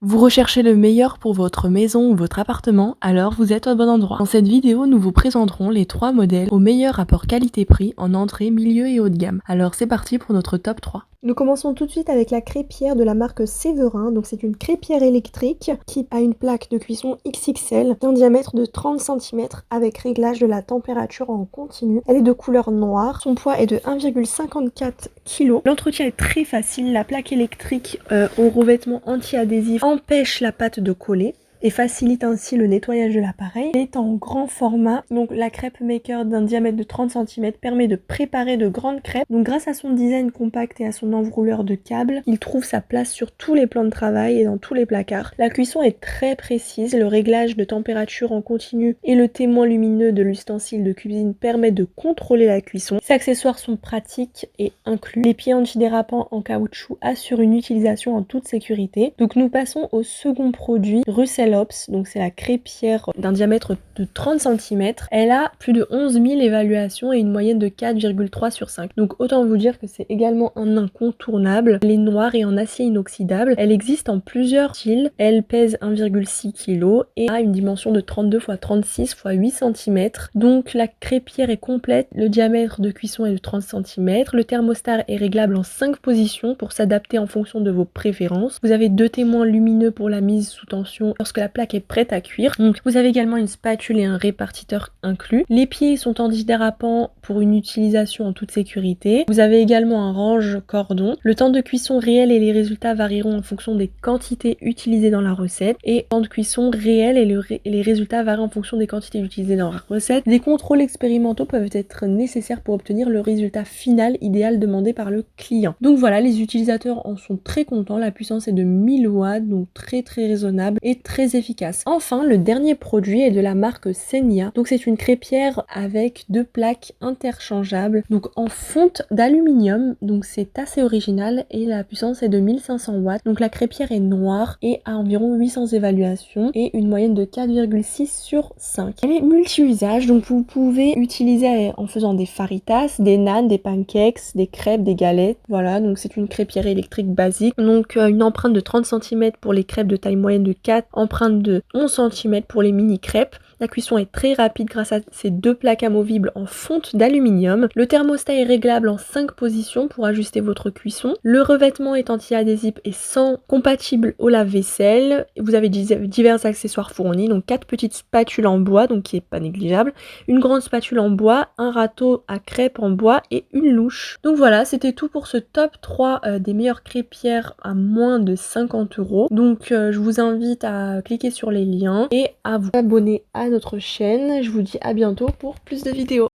Vous recherchez le meilleur pour votre maison ou votre appartement, alors vous êtes au bon endroit. Dans cette vidéo, nous vous présenterons les 3 modèles au meilleur rapport qualité-prix en entrée, milieu et haut de gamme. Alors c'est parti pour notre top 3. Nous commençons tout de suite avec la crêpière de la marque Séverin. Donc c'est une crêpière électrique qui a une plaque de cuisson XXL d'un diamètre de 30 cm avec réglage de la température en continu. Elle est de couleur noire. Son poids est de 1,54 kg. L'entretien est très facile. La plaque électrique au revêtement anti-adhésif empêche la pâte de coller et facilite ainsi le nettoyage de l'appareil. Elle est en grand format, donc la crêpe maker d'un diamètre de 30 cm permet de préparer de grandes crêpes. Donc grâce à son design compact et à son enrouleur de câble, il trouve sa place sur tous les plans de travail et dans tous les placards. La cuisson est très précise, le réglage de température en continu et le témoin lumineux de l'ustensile de cuisine permet de contrôler la cuisson. Ces accessoires sont pratiques et inclus. Les pieds antidérapants en caoutchouc assurent une utilisation en toute sécurité. Donc nous passons au second produit, Russell Hobbs, donc c'est la crêpière d'un diamètre de 30 cm. Elle a plus de 11 000 évaluations et une moyenne de 4,3 sur 5. Donc autant vous dire que c'est également un incontournable. Elle est noire et en acier inoxydable. Elle existe en plusieurs styles. Elle pèse 1,6 kg et a une dimension de 32 x 36 x 8 cm. Donc la crêpière est complète. Le diamètre de cuisson est de 30 cm. Le thermostat est réglable en 5 positions pour s'adapter en fonction de vos préférences. Vous avez 2 témoins lumineux pour la mise sous tension lorsque la plaque est prête à cuire. Donc vous avez également une spatule et un répartiteur inclus. Les pieds sont antidérapants pour une utilisation en toute sécurité. Vous avez également un range cordon. Le temps de cuisson réel et les résultats varieront en fonction des quantités utilisées dans la recette. Et le temps de cuisson réel et les résultats varient en fonction des quantités utilisées dans la recette. Des contrôles expérimentaux peuvent être nécessaires pour obtenir le résultat final idéal demandé par le client. Donc voilà, les utilisateurs en sont très contents. La puissance est de 1000 watts, donc très raisonnable et très efficace. Enfin, le dernier produit est de la marque Senia. Donc c'est une crêpière avec 2 plaques interchangeables, donc en fonte d'aluminium. Donc c'est assez original et la puissance est de 1500 watts. Donc la crêpière est noire et a environ 800 évaluations et une moyenne de 4,6 sur 5. Elle est multi-usage, donc vous pouvez utiliser en faisant des faritas, des naans, des pancakes, des crêpes, des galettes. Voilà, donc c'est une crêpière électrique basique. Donc une empreinte de 30 cm pour les crêpes de taille moyenne de 4, empreinte de 11 cm pour les mini crêpes. La cuisson est très rapide grâce à ces 2 plaques amovibles en fonte d'aluminium. Le thermostat est réglable en 5 positions pour ajuster votre cuisson. Le revêtement est anti-adhésif et compatible au lave-vaisselle. Vous avez divers accessoires fournis, donc 4 petites spatules en bois, donc qui est pas négligeable, une grande spatule en bois, un râteau à crêpes en bois et une louche. Donc voilà, c'était tout pour ce top 3 des meilleures crêpières à moins de 50 €. Donc je vous invite à cliquer sur les liens et à vous abonner à notre chaîne. Je vous dis à bientôt pour plus de vidéos.